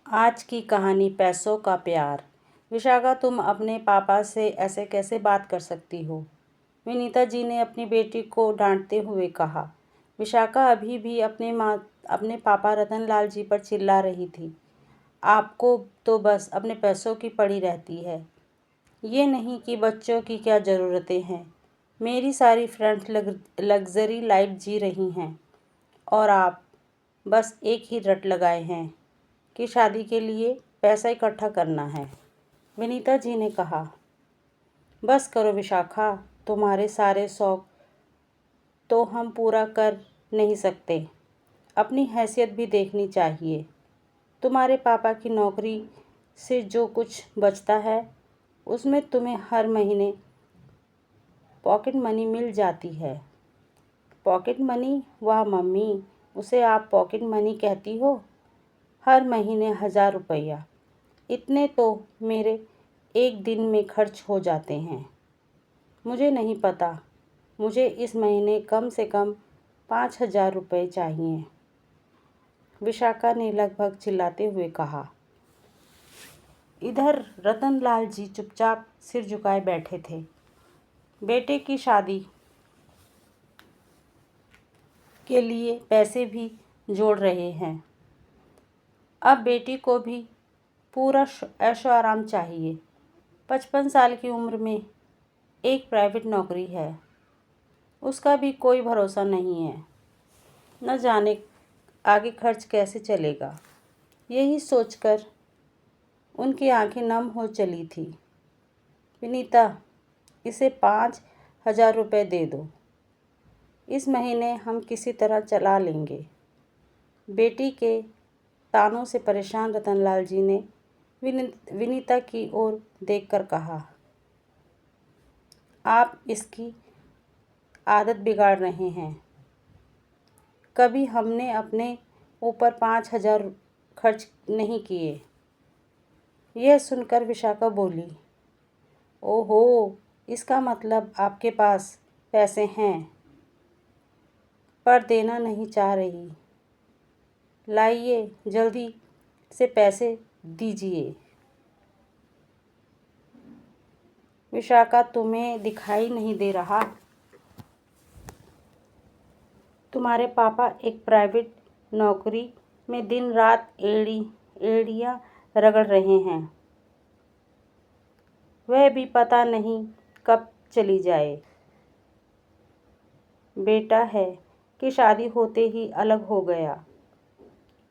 आज की कहानी पैसों का प्यार। विशाखा, तुम अपने पापा से ऐसे कैसे बात कर सकती हो? विनीता जी ने अपनी बेटी को डांटते हुए कहा। विशाखा अभी भी अपने पापा रतनलाल जी पर चिल्ला रही थी। आपको तो बस अपने पैसों की पड़ी रहती है। ये नहीं कि बच्चों की क्या ज़रूरतें हैं। मेरी सारी फ्रेंड्स लग्जरी लाइफ जी रही हैं और आप बस एक ही रट लगाए हैं कि शादी के लिए पैसा इकट्ठा करना है। विनीता जी ने कहा, बस करो विशाखा, तुम्हारे सारे शौक तो हम पूरा कर नहीं सकते। अपनी हैसियत भी देखनी चाहिए। तुम्हारे पापा की नौकरी से जो कुछ बचता है उसमें तुम्हें हर महीने पॉकेट मनी मिल जाती है। Pocket money? वाह मम्मी, उसे आप पॉकेट मनी कहती हो? हर महीने 1000 रुपया, इतने तो मेरे एक दिन में खर्च हो जाते हैं। मुझे नहीं पता, मुझे इस महीने कम से कम 5000 रुपये चाहिए, विशाखा ने लगभग चिल्लाते हुए कहा। इधर रतनलाल जी चुपचाप सिर झुकाए बैठे थे। बेटे की शादी के लिए पैसे भी जोड़ रहे हैं। अब बेटी को भी पूरा ऐशो आराम चाहिए। 55 साल की उम्र में एक प्राइवेट नौकरी है, उसका भी कोई भरोसा नहीं है। न जाने आगे खर्च कैसे चलेगा। यही सोचकर उनकी आंखें नम हो चली थी। विनीता, इसे 5000 रुपये दे दो, इस महीने हम किसी तरह चला लेंगे। बेटी के तानों से परेशान रतनलाल जी ने विनीता की ओर देखकर कहा, आप इसकी आदत बिगाड़ रहे हैं। कभी हमने अपने ऊपर 5000 खर्च नहीं किए। यह सुनकर विशाखा बोली, ओहो, इसका मतलब आपके पास पैसे हैं पर देना नहीं चाह रही। लाइए, जल्दी से पैसे दीजिए। विशाखा, तुम्हें दिखाई नहीं दे रहा? तुम्हारे पापा एक प्राइवेट नौकरी में दिन रात एड़ियाँ रगड़ रहे हैं। वह भी पता नहीं कब चली जाए। बेटा है कि शादी होते ही अलग हो गया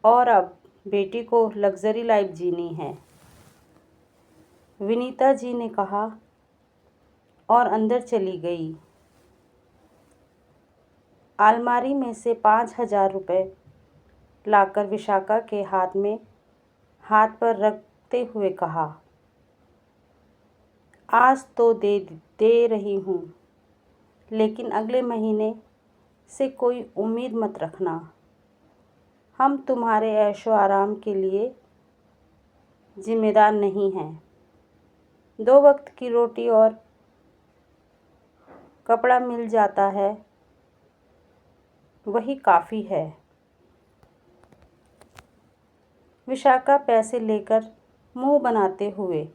और अब बेटी को लग्जरी लाइफ जीनी है, विनीता जी ने कहा और अंदर चली गई। अलमारी में से 5000 रुपये लाकर विशाखा के हाथ पर रखते हुए कहा, आज तो दे रही हूँ, लेकिन अगले महीने से कोई उम्मीद मत रखना। हम तुम्हारे ऐशो आराम के लिए जिम्मेदार नहीं हैं। 2 वक्त की रोटी और कपड़ा मिल जाता है, वही काफ़ी है। विशाखा पैसे लेकर मुंह बनाते हुए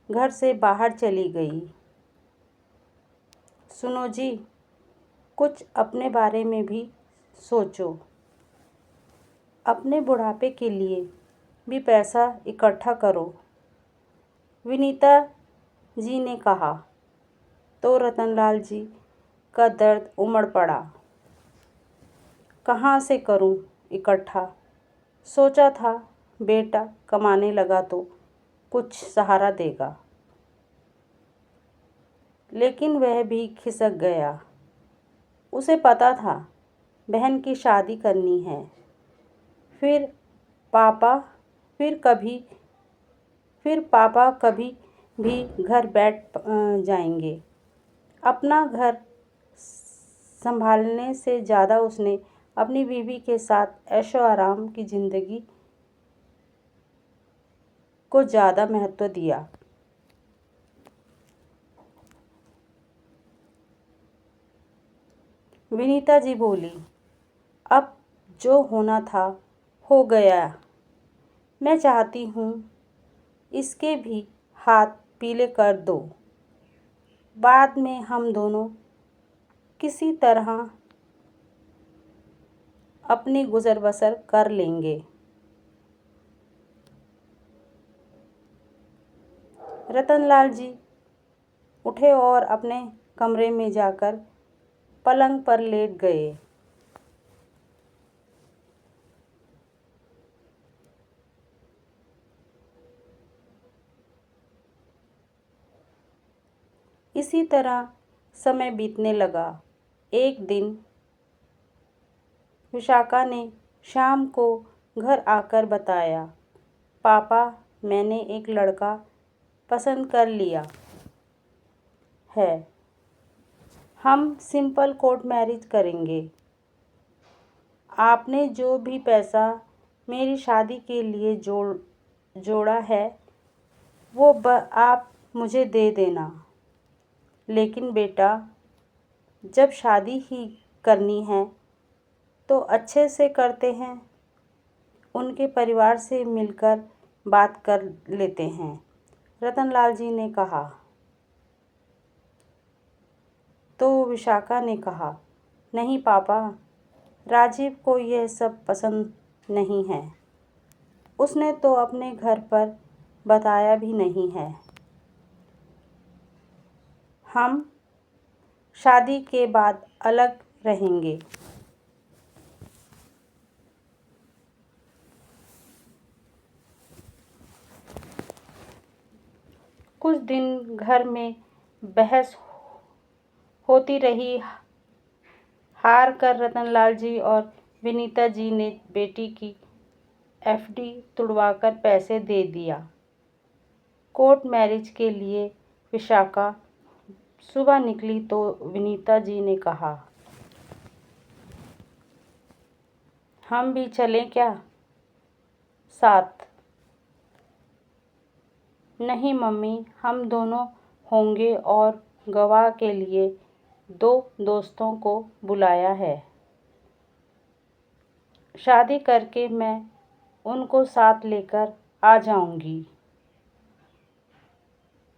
घर से बाहर चली गई। सुनो जी, कुछ अपने बारे में भी सोचो। अपने बुढ़ापे के लिए भी पैसा इकट्ठा करो, विनीता जी ने कहा तो रतनलाल जी का दर्द उमड़ पड़ा। कहाँ से करूं इकट्ठा? सोचा था बेटा कमाने लगा तो कुछ सहारा देगा, लेकिन वह भी खिसक गया। उसे पता था बहन की शादी करनी है, फिर पापा कभी भी घर बैठ जाएंगे। अपना घर संभालने से ज़्यादा उसने अपनी बीवी के साथ ऐशो आराम की ज़िंदगी को ज़्यादा महत्व दिया। विनीता जी बोली, अब जो होना था हो गया। मैं चाहती हूँ इसके भी हाथ पीले कर दो। बाद में हम दोनों किसी तरह अपनी गुजर बसर कर लेंगे। रतनलाल जी उठे और अपने कमरे में जाकर पलंग पर लेट गए। इसी तरह समय बीतने लगा। एक दिन विशाखा ने शाम को घर आकर बताया, पापा, मैंने एक लड़का पसंद कर लिया है। हम सिंपल कोर्ट मैरिज करेंगे। आपने जो भी पैसा मेरी शादी के लिए जोड़ा है वो आप मुझे दे देना। लेकिन बेटा, जब शादी ही करनी है तो अच्छे से करते हैं। उनके परिवार से मिलकर बात कर लेते हैं, रतनलाल जी ने कहा। तो विशाखा ने कहा, नहीं पापा, राजीव को यह सब पसंद नहीं है। उसने तो अपने घर पर बताया भी नहीं है। हम शादी के बाद अलग रहेंगे। कुछ दिन घर में बहस होती रही। हार कर रतनलाल जी और विनीता जी ने बेटी की एफडी तुड़वाकर पैसे दे दिया। कोर्ट मैरिज के लिए विशाखा सुबह निकली तो विनीता जी ने कहा, हम भी चलें क्या साथ? नहीं मम्मी, हम दोनों होंगे और गवाह के लिए 2 दोस्तों को बुलाया है। शादी करके मैं उनको साथ लेकर आ जाऊंगी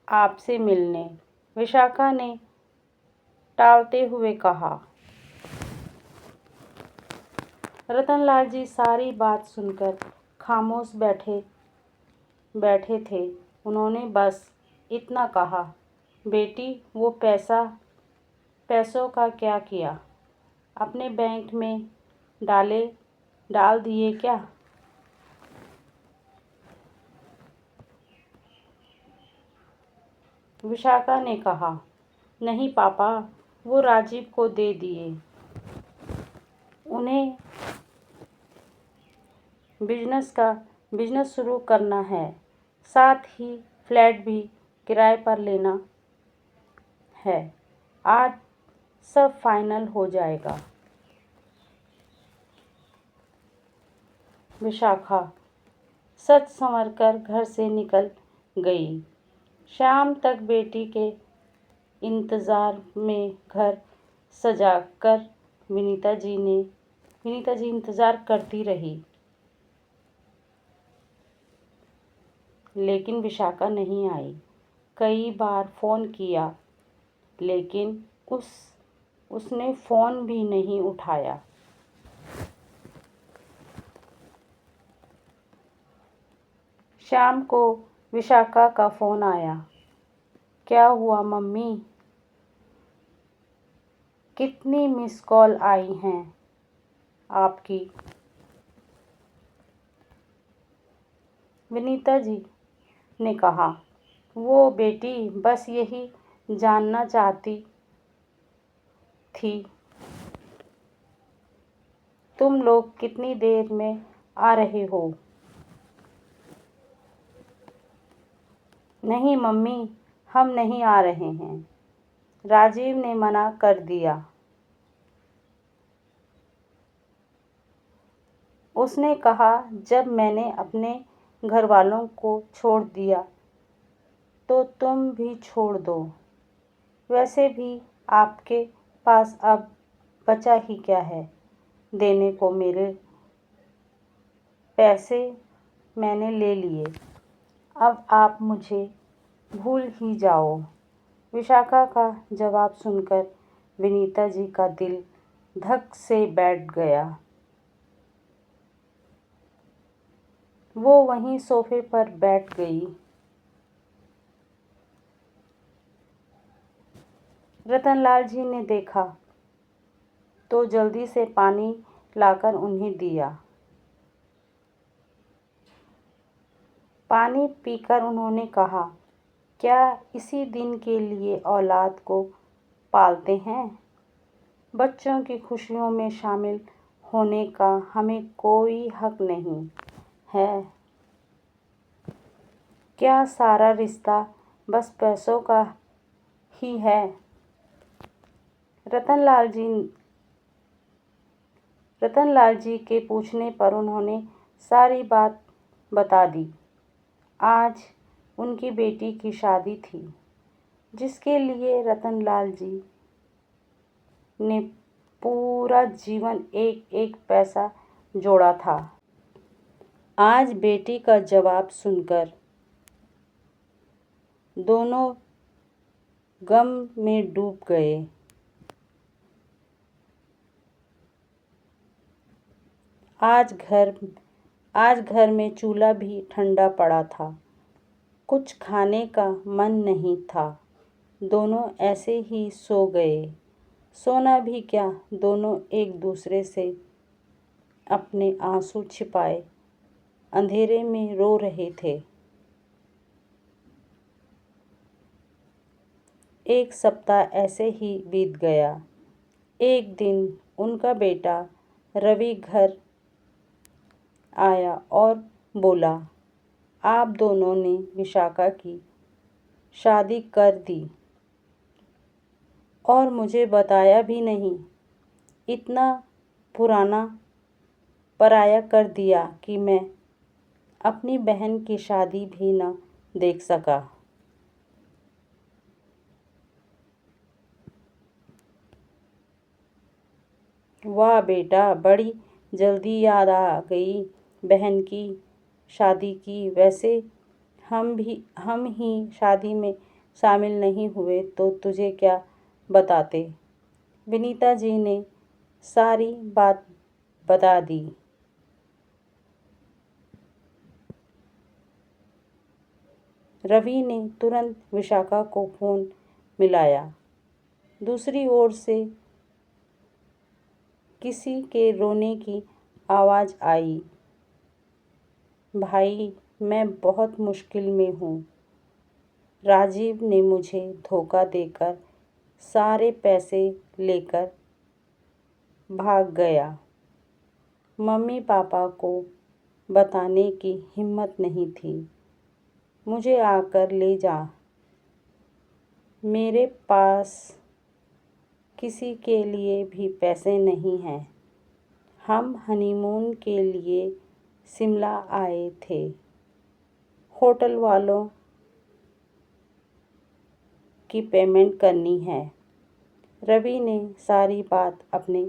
आपसे मिलने, विशाखा ने टालते हुए कहा। रतनलाल जी सारी बात सुनकर खामोश बैठे थे। उन्होंने बस इतना कहा, बेटी, वो पैसों का क्या किया? अपने बैंक में डाल दिए क्या? विशाखा ने कहा, नहीं पापा, वो राजीव को दे दिए। उन्हें बिजनेस शुरू करना है, साथ ही फ्लैट भी किराए पर लेना है। आज सब फाइनल हो जाएगा। विशाखा सच संवरकर घर से निकल गई। शाम तक बेटी के इंतज़ार में घर सजाकर विनीता जी इंतज़ार करती रही। लेकिन विशाखा नहीं आई। कई बार फ़ोन किया, लेकिन उसने फ़ोन भी नहीं उठाया। शाम को विशाखा का फ़ोन आया। क्या हुआ मम्मी? कितनी मिस कॉल आई हैं आपकी? विनीता जी ने कहा, वो बेटी बस यही जानना चाहती थी तुम लोग कितनी देर में आ रहे हो। नहीं मम्मी, हम नहीं आ रहे हैं। राजीव ने मना कर दिया। उसने कहा, जब मैंने अपने घर वालों को छोड़ दिया तो तुम भी छोड़ दो। वैसे भी आपके पास अब बचा ही क्या है देने को? मेरे पैसे मैंने ले लिए। अब आप मुझे भूल ही जाओ। विशाखा का जवाब सुनकर विनीता जी का दिल धक से बैठ गया। वो वहीं सोफे पर बैठ गई। रतनलाल जी ने देखा तो जल्दी से पानी लाकर उन्हें दिया। पानी पीकर उन्होंने कहा, क्या इसी दिन के लिए औलाद को पालते हैं? बच्चों की खुशियों में शामिल होने का हमें कोई हक नहीं है? क्या सारा रिश्ता बस पैसों का ही है? रतनलाल जी के पूछने पर उन्होंने सारी बात बता दी। आज उनकी बेटी की शादी थी, जिसके लिए रतनलाल जी ने पूरा जीवन एक एक पैसा जोड़ा था। आज बेटी का जवाब सुनकर दोनों गम में डूब गए। आज घर में चूल्हा भी ठंडा पड़ा था। कुछ खाने का मन नहीं था। दोनों ऐसे ही सो गए। सोना भी क्या, दोनों एक दूसरे से अपने आंसू छिपाए अंधेरे में रो रहे थे। एक सप्ताह ऐसे ही बीत गया। एक दिन उनका बेटा रवि घर आया और बोला, आप दोनों ने विशाखा की शादी कर दी और मुझे बताया भी नहीं। इतना पुराना पराया कर दिया कि मैं अपनी बहन की शादी भी न देख सका। वाह बेटा, बड़ी जल्दी याद आ गई बहन की शादी की। वैसे हम ही शादी में शामिल नहीं हुए तो तुझे क्या बताते। विनीता जी ने सारी बात बता दी। रवि ने तुरंत विशाखा को फोन मिलाया। दूसरी ओर से किसी के रोने की आवाज़ आई। भाई, मैं बहुत मुश्किल में हूँ। राजीव ने मुझे धोखा देकर सारे पैसे लेकर भाग गया। मम्मी पापा को बताने की हिम्मत नहीं थी। मुझे आकर ले जा। मेरे पास किसी के लिए भी पैसे नहीं हैं। हम हनीमून के लिए शिमला आए थे। होटल वालों की पेमेंट करनी है। रवि ने सारी बात अपने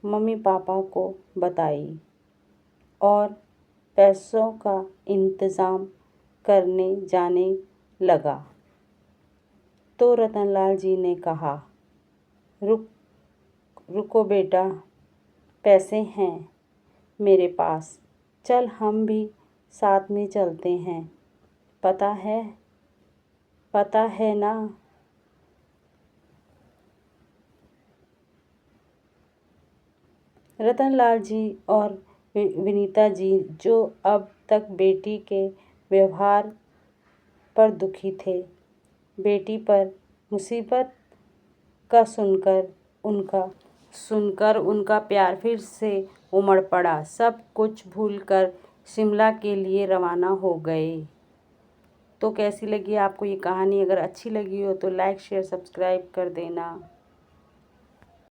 मम्मी पापा को बताई और पैसों का इंतज़ाम करने जाने लगा। तो रतनलाल जी ने कहा, रुको बेटा, पैसे हैं मेरे पास। चल हम भी साथ में चलते हैं। पता है ना। रतनलाल जी और विनीता जी, जो अब तक बेटी के व्यवहार पर दुखी थे, बेटी पर मुसीबत का सुनकर उनका प्यार फिर से उमड़ पड़ा। सब कुछ भूलकर शिमला के लिए रवाना हो गए। तो कैसी लगी आपको ये कहानी? अगर अच्छी लगी हो तो लाइक शेयर सब्सक्राइब कर देना।